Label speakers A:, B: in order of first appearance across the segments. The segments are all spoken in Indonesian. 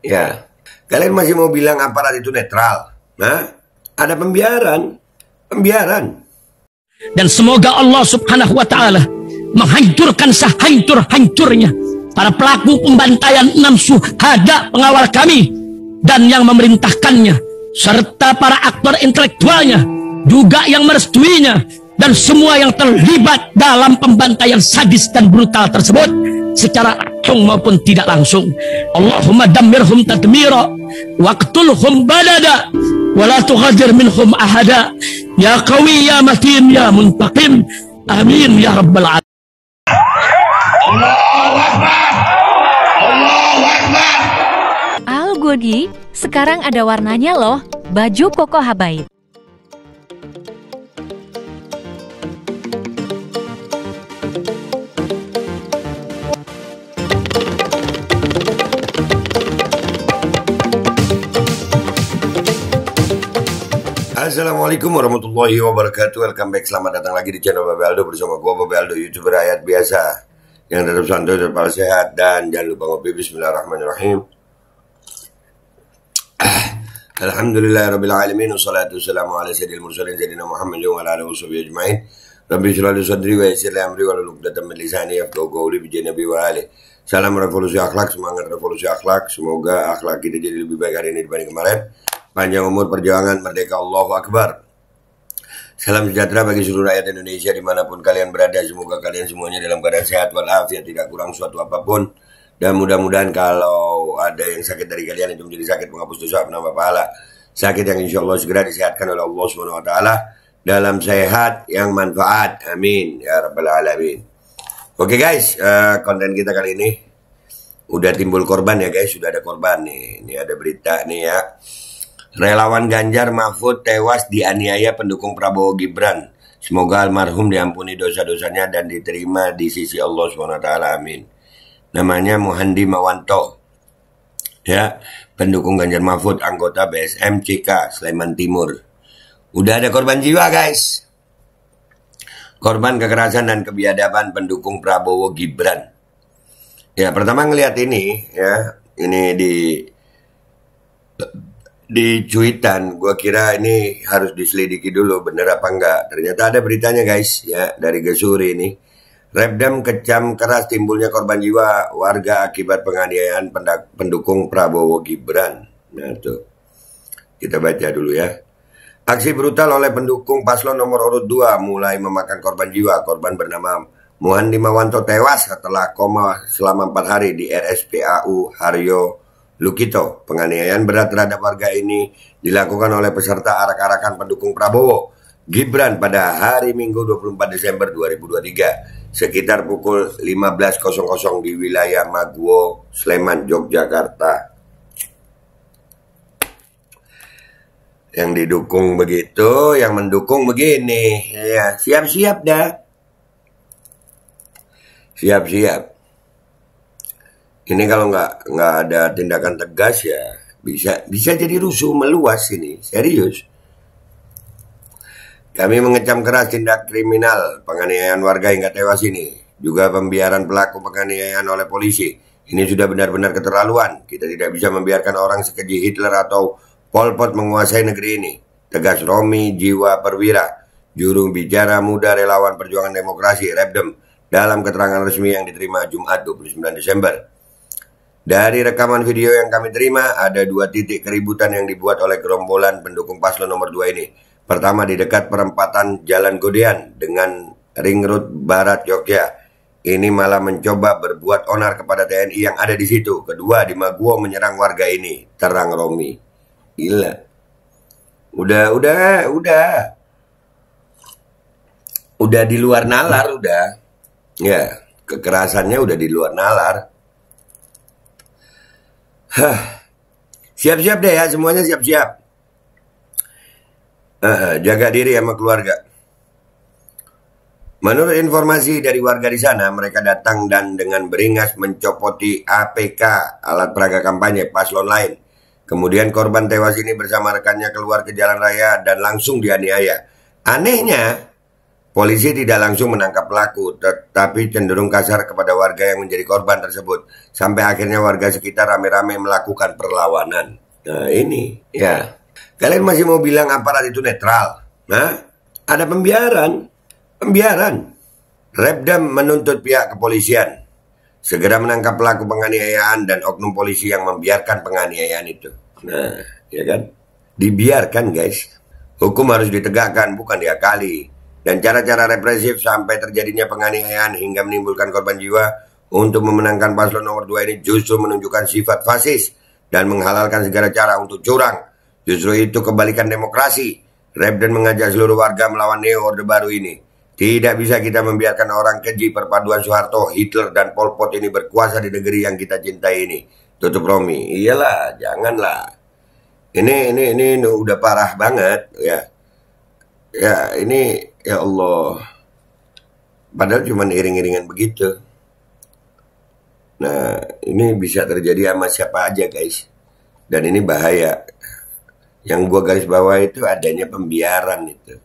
A: Ya, kalian masih mau bilang aparat itu netral? Nah, ada pembiaran.
B: Dan semoga Allah Subhanahu wa Ta'ala menghancurkan sehancur-hancurnya para pelaku pembantaian 6 syuhada pengawal kami dan yang memerintahkannya, serta para aktor intelektualnya juga yang merestuinya, dan semua yang terlibat dalam pembantaian sadis dan brutal tersebut secara langsung maupun tidak langsung. Allahumma dammirhum tadmira waqtulhum badada wala tughadir minhum ahada ya qawi ya matin ya muntaqim amin ya rabbal alamin.
A: Allahu Akbar. Allahu Akbar.
C: Al Godi, sekarang ada warnanya loh, baju koko habaib.
A: Assalamualaikum warahmatullahi wabarakatuh. Welcome back, selamat datang lagi di channel Babe Aldo bersama gue Babe Aldo, YouTuber rakyat biasa yang tetap santai, tetap sehat, dan jangan lupa ngopi. Bismillahirrahmanirrahim. Alhamdulillahirabbil alamin, wassalatu wassalamu ala sayyidil mursalin sayyidina Muhammadin wa ala alihi washabihi ajmain. Rabbi shrah li sadri wa yassir li amri wahlul 'uqdatam min lisani yafqahu qawli bi nabi wa ali. Salam revolusi akhlak, semangat revolusi akhlak. Semoga akhlak kita jadi lebih baik hari ini dibanding kemarin. Panjang umur perjuangan, merdeka, Allahu Akbar. Salam sejahtera bagi seluruh rakyat Indonesia dimanapun kalian berada. Semoga kalian semuanya dalam keadaan sehat walafiat, tidak kurang suatu apapun. Dan mudah-mudahan kalau ada yang sakit dari kalian itu menjadi sakit penghapus dosa, penambah pahala. Sakit yang insya Allah segera disehatkan oleh Allah SWT dalam sehat yang manfaat. Amin ya rabbal alamin. Oke guys, konten kita kali ini udah timbul korban ya guys. Sudah ada korban nih. Ini ada berita nih ya. Relawan Ganjar Mahfud tewas dianiaya pendukung Prabowo Gibran. Semoga almarhum diampuni dosa-dosanya dan diterima di sisi Allah SWT. Amin. Namanya Muhandi Mawanto. Ya, pendukung Ganjar Mahfud, anggota BSM CK Sleman Timur. Udah ada korban jiwa guys. Korban kekerasan dan kebiadaban pendukung Prabowo Gibran. Ya, pertama ngelihat ini ya, ini di cuitan, gue kira ini harus diselidiki dulu bener apa enggak. Ternyata ada beritanya guys ya, dari Gesuri ini. Repdam kecam keras timbulnya korban jiwa warga akibat penganiayaan pendukung Prabowo Gibran. Nah tuh, kita baca dulu ya. Aksi brutal oleh pendukung paslon nomor urut 2 mulai memakan korban jiwa. Korban bernama Muhandi Mawanto tewas setelah koma selama 4 hari di RSPAU Haryo Lukito. Penganiayaan berat terhadap warga ini dilakukan oleh peserta arak-arakan pendukung Prabowo Gibran pada hari Minggu 24 Desember 2023 sekitar pukul 15.00 di wilayah Maguwo, Sleman, Yogyakarta. Yang didukung begitu, yang mendukung begini. Ya, siap-siap dah. Siap-siap. Ini kalau nggak ada tindakan tegas ya bisa jadi rusuh meluas ini, serius. Kami mengecam keras tindak kriminal penganiayaan warga hingga tewas ini, juga pembiaran pelaku penganiayaan oleh polisi. Ini sudah benar-benar keterlaluan. Kita tidak bisa membiarkan orang sekeji Hitler atau Pol Pot menguasai negeri ini. Tegas Romi Jiwa Perwira, juru bicara muda relawan perjuangan demokrasi Repdam, dalam keterangan resmi yang diterima Jumat 29 Desember. Dari rekaman video yang kami terima, ada 2 titik keributan yang dibuat oleh gerombolan pendukung paslon nomor 2 ini. Pertama di dekat perempatan Jalan Godean dengan Ring Road Barat Yogyakarta. Ini malah mencoba berbuat onar kepada TNI yang ada di situ. Kedua di Maguwo menyerang warga ini, terang Romi. Gila. Udah di luar nalar udah. Ya, kekerasannya udah di luar nalar. Siap-siap deh ya, semuanya siap-siap. Jaga diri sama keluarga. Menurut informasi dari warga di sana, mereka datang dan dengan beringas mencopoti APK, alat peraga kampanye paslon lain. Kemudian korban tewas ini bersama rekannya keluar ke jalan raya dan langsung dianiaya. Anehnya, Polisi tidak langsung menangkap pelaku, tetapi cenderung kasar kepada warga yang menjadi korban tersebut. Sampai akhirnya warga sekitar rame-rame melakukan perlawanan. Nah ini, ya. Kalian masih mau bilang aparat itu netral? Nah, ada pembiaran. Repdam menuntut pihak kepolisian segera menangkap pelaku penganiayaan dan oknum polisi yang membiarkan penganiayaan itu. Nah, ya kan? Dibiarkan, guys. Hukum harus ditegakkan, bukan diakali. Dan cara-cara represif sampai terjadinya penganiayaan hingga menimbulkan korban jiwa untuk memenangkan paslon nomor 2 ini justru menunjukkan sifat fasis dan menghalalkan segala cara untuk curang. Justru itu kebalikan demokrasi. Repdam mengajak seluruh warga melawan neo orde baru ini. Tidak bisa kita membiarkan orang keji perpaduan Soeharto, Hitler, dan Pol Pot ini berkuasa di negeri yang kita cintai ini. Tutup Romi. Iyalah, janganlah. Ini udah parah banget, ya. Ya, ini ya Allah. Padahal cuma iring-iringan begitu. Nah, ini bisa terjadi sama siapa aja, guys. Dan ini bahaya. Yang gua garis bawah itu adanya pembiaran itu.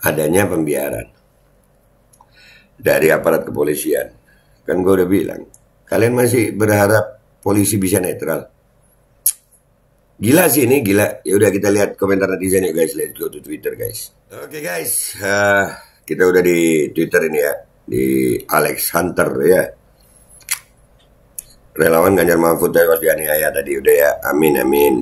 A: Adanya pembiaran dari aparat kepolisian. Kan gua udah bilang, kalian masih berharap polisi bisa netral? Gila sih ini, gila. Ya udah kita lihat komentar netizen ya guys. Let's go to Twitter guys. Oke guys, kita udah di Twitter ini ya, di Alex Hunter ya. Relawan Ganjar Mahfud tewas dianiaya tadi udah ya. Amin amin.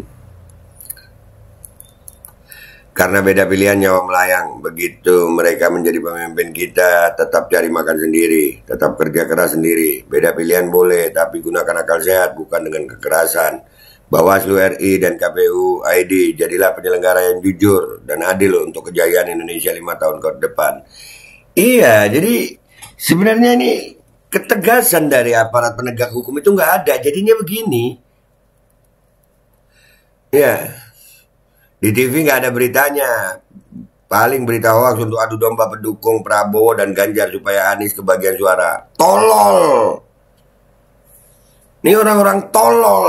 A: Karena beda pilihan nyawa melayang. Begitu mereka menjadi pemimpin kita, tetap cari makan sendiri, tetap kerja keras sendiri. Beda pilihan boleh, tapi gunakan akal sehat, bukan dengan kekerasan. Bawaslu RI dan KPU ID, jadilah penyelenggara yang jujur dan adil untuk kejayaan Indonesia 5 tahun ke depan. Iya, jadi sebenarnya ini ketegasan dari aparat penegak hukum itu nggak ada, jadinya begini. Ya, di TV nggak ada beritanya. Paling berita hoax untuk adu domba pendukung Prabowo dan Ganjar supaya Anies kebagian suara. Tolol. Ini orang-orang tolol.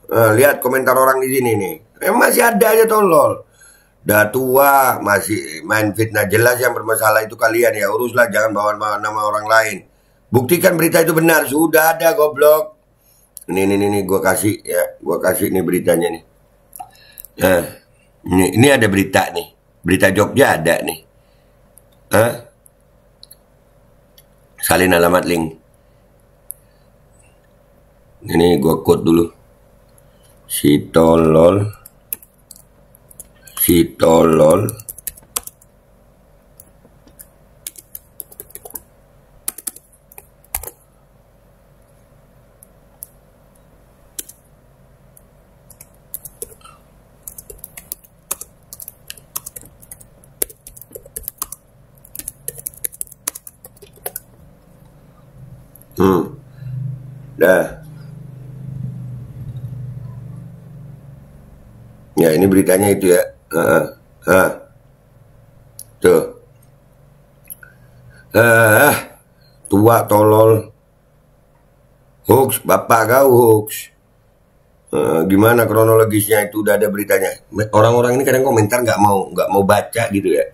A: Lihat komentar orang di sini nih. Masih ada aja tolol. Udah tua, masih main fitnah. Jelas yang bermasalah itu kalian ya. Uruslah, jangan bawa nama orang lain. Buktikan berita itu benar. Sudah ada goblok. Nih, gue kasih ya. Gue kasih nih beritanya nih. Nah, ini ada berita nih. Berita Jogja ada nih. Salin alamat link. Ini gue quote dulu. Si tolol. Dah. Ya ini beritanya itu ya. Tuh. Tua tolol. Hoax, bapak kau hoax. Gimana kronologisnya itu udah ada beritanya. Orang-orang ini kadang komentar nggak mau baca gitu ya.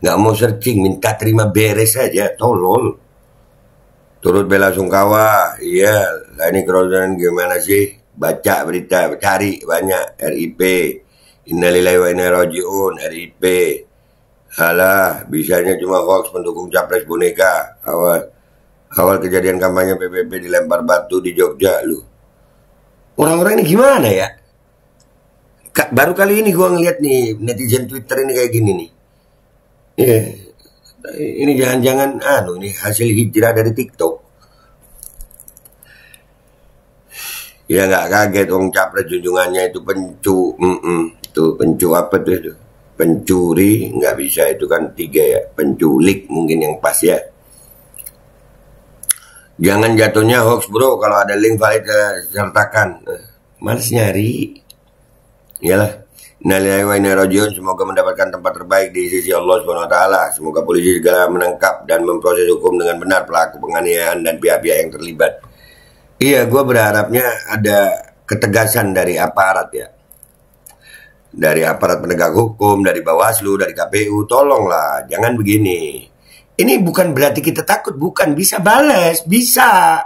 A: Nggak mau searching, minta terima beres aja, tolol. Turut bela sungkawa, iya. Lah ini kronologi gimana sih? Baca berita, cari banyak. RIP, innalillahi wa inna ilaihi raji'un, RIP. Halah, bisanya cuma hoax pendukung capres boneka. Awal kejadian kampanye PBB dilempar batu di Jogja lu. Orang-orang ini gimana ya? Baru kali ini gua ngeliat nih netizen Twitter ini kayak gini nih. Iya. Ini jangan-jangan ini hasil hijrah dari TikTok. Ya nggak kaget dong capres junjungannya itu pencu apa tuh itu? Pencuri nggak bisa, itu kan 3 ya. Penculik mungkin yang pas ya. Jangan jatuhnya hoax bro, kalau ada link valid sertakan. Males nyari. Iyalah. Innalillahi wa inna ilaihi raji'un. Semoga mendapatkan tempat terbaik di sisi Allah Subhanahu wa taala. Semoga polisi segera menangkap dan memproses hukum dengan benar pelaku penganiayaan dan pihak-pihak yang terlibat. Iya, gue berharapnya ada ketegasan dari aparat ya. dari aparat penegak hukum, dari Bawaslu, dari KPU, tolonglah, jangan begini. Ini bukan berarti kita takut, bukan, bisa balas, bisa.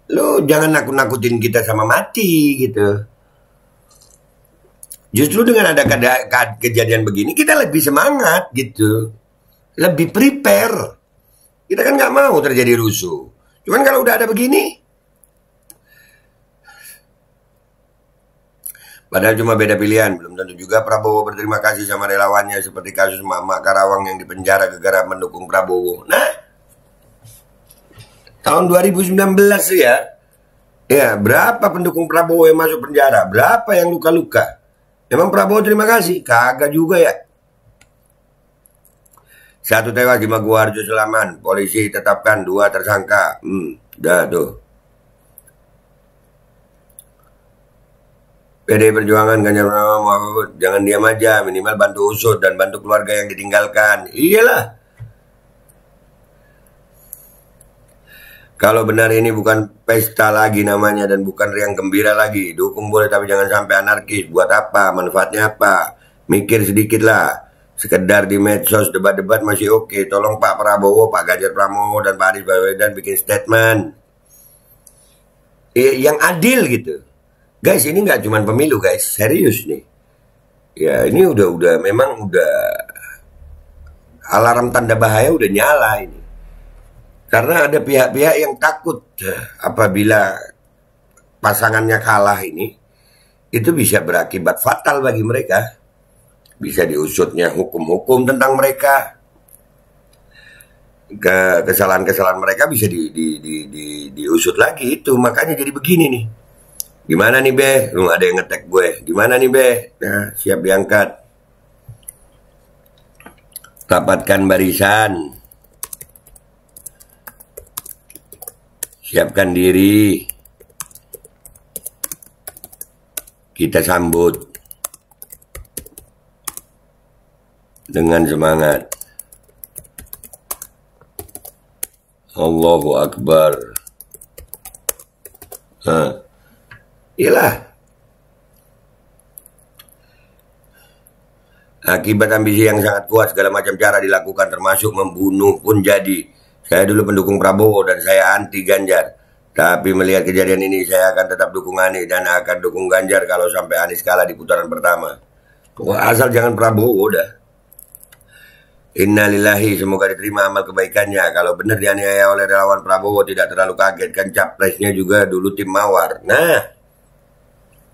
A: Lo jangan nakut-nakutin kita sama mati gitu. Justru dengan ada kejadian begini kita lebih semangat gitu, lebih prepare. Kita kan nggak mau terjadi rusuh. Cuman kalau udah ada begini, padahal cuma beda pilihan. Belum tentu juga Prabowo berterima kasih sama relawannya seperti kasus Mak Karawang yang dipenjara gara-gara mendukung Prabowo. Nah, tahun 2019 ya berapa pendukung Prabowo yang masuk penjara? Berapa yang luka-luka? Emang Prabowo terima kasih? Kagak juga ya. 1 tewas di Maguwarjo Selaman. Polisi tetapkan 2 tersangka. Dah tuh. PDI Perjuangan Ganjar Pranowo Mahfud, jangan diam aja, minimal bantu usut dan bantu keluarga yang ditinggalkan. Iyalah. Kalau benar ini bukan pesta lagi namanya dan bukan riang gembira lagi, dukung boleh tapi jangan sampai anarkis. Buat apa? Manfaatnya apa? Mikir sedikit lah. Sekedar di medsos debat-debat masih oke. Tolong Pak Prabowo, Pak Ganjar Pranowo dan Pak Anies Baswedan bikin statement yang adil gitu. Guys, ini nggak cuma pemilu guys, serius nih. Ya ini memang udah alarm tanda bahaya udah nyala ini. Karena ada pihak-pihak yang takut apabila pasangannya kalah ini, itu bisa berakibat fatal bagi mereka. Bisa diusutnya hukum-hukum tentang mereka. Kesalahan-kesalahan mereka bisa diusut lagi itu. Makanya jadi begini nih. Gimana nih Be? Lu ada yang ngetek gue. Gimana nih Be? Nah, siap diangkat. Rapatkan barisan. Siapkan diri. Kita sambut dengan semangat. Allahu Akbar. Iyalah. Akibat ambisi yang sangat kuat, segala macam cara dilakukan termasuk membunuh pun jadi. Saya dulu pendukung Prabowo dan saya anti Ganjar. Tapi melihat kejadian ini saya akan tetap dukung Anies dan akan dukung Ganjar kalau sampai Anies kalah di putaran pertama. Asal jangan Prabowo dah. Innalillahi, semoga diterima amal kebaikannya. Kalau benar dianiaya oleh relawan Prabowo tidak terlalu kaget kan capresnya juga dulu tim Mawar. Nah,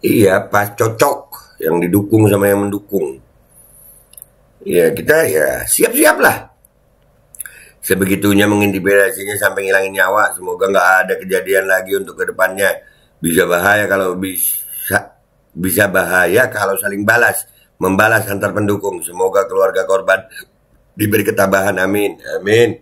A: iya pas cocok yang didukung sama yang mendukung. Ya kita ya siap-siap lah. Sebegitunya mengintimidasinya sampai ngilangin nyawa. Semoga nggak ada kejadian lagi untuk kedepannya. Bisa bahaya kalau saling membalas antar pendukung. Semoga keluarga korban diberi ketabahan, amin, amin.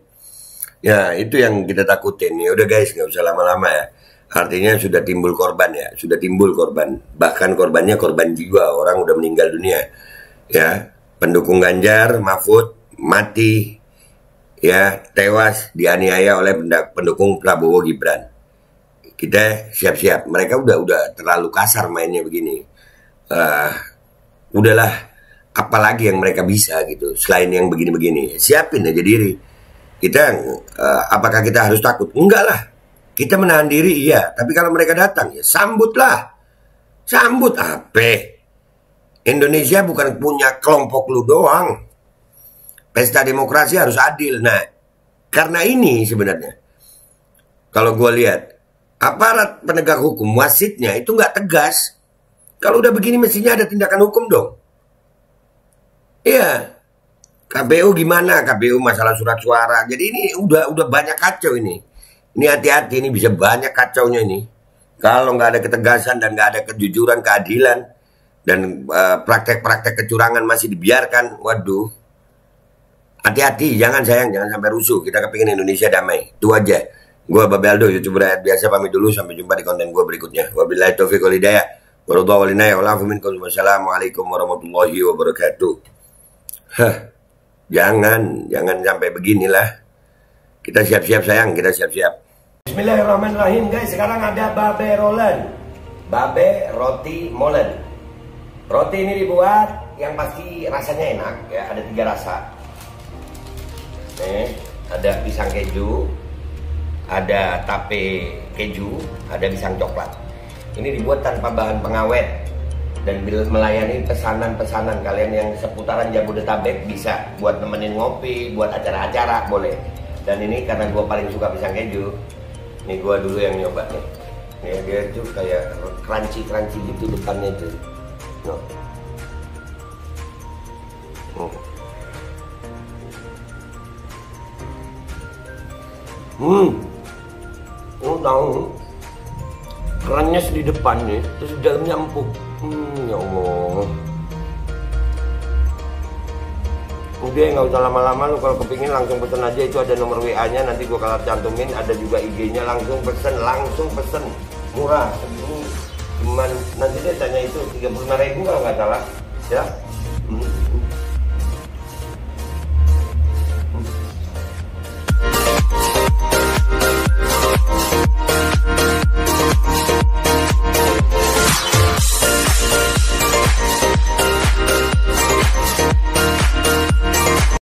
A: Ya itu yang kita takutin. Ya udah guys, nggak usah lama-lama ya. Artinya sudah timbul korban ya, sudah timbul korban. Bahkan korbannya korban jiwa, orang udah meninggal dunia. Ya, pendukung Ganjar Mahfud mati. Ya, tewas dianiaya oleh pendukung Prabowo Gibran. Kita siap-siap. Mereka udah terlalu kasar mainnya begini. Udahlah, apalagi yang mereka bisa gitu selain yang begini-begini. Siapin aja diri. Kita apakah kita harus takut? Enggak lah. Kita menahan diri iya, tapi kalau mereka datang ya sambutlah. Sambut apa? Indonesia bukan punya kelompok lu doang. Pesta demokrasi harus adil. Nah, karena ini sebenarnya, kalau gue lihat, aparat penegak hukum, wasitnya itu nggak tegas. Kalau udah begini mestinya ada tindakan hukum dong. Iya. KPU gimana? KPU masalah surat suara. Jadi ini udah banyak kacau ini. Ini hati-hati, ini bisa banyak kacaunya ini. Kalau nggak ada ketegasan dan nggak ada kejujuran, keadilan, dan praktek-praktek kecurangan masih dibiarkan, waduh. Hati-hati, jangan sampai rusuh. Kita kepingin Indonesia damai. Itu aja. Gue Babe Aldo, YouTuber rakyat biasa, pamit dulu. Sampai jumpa di konten gue berikutnya. Wabillahi taufiq wal hidayah. Wassalamualaikum warahmatullahi wabarakatuh. Jangan sampai beginilah. Kita siap-siap sayang, kita siap-siap. Bismillahirrahmanirrahim guys. Sekarang ada Babe Roland. Babe Roti Molen. Roti ini dibuat yang pasti rasanya enak ya, ada 3 rasa. Nih, ada pisang keju, ada tape keju, ada pisang coklat. Ini dibuat tanpa bahan pengawet dan melayani pesanan-pesanan kalian yang seputaran Jabodetabek, bisa buat nemenin ngopi, buat acara-acara boleh. Dan ini karena gue paling suka pisang keju, nih gue dulu yang nyoba nih. Nih dia tuh kayak crunchy gitu depannya tuh. No. Lu tahu kerannya di depan nih, terus di dalamnya empuk. Ya Allah. Udah nggak usah lama-lama, lu kalau kepingin langsung pesen aja, itu ada nomor WA-nya, nanti gua kalau cantumin, ada juga IG-nya, langsung pesen, murah. Cuman nanti dia tanya itu 35.000 kalau nggak salah, ya.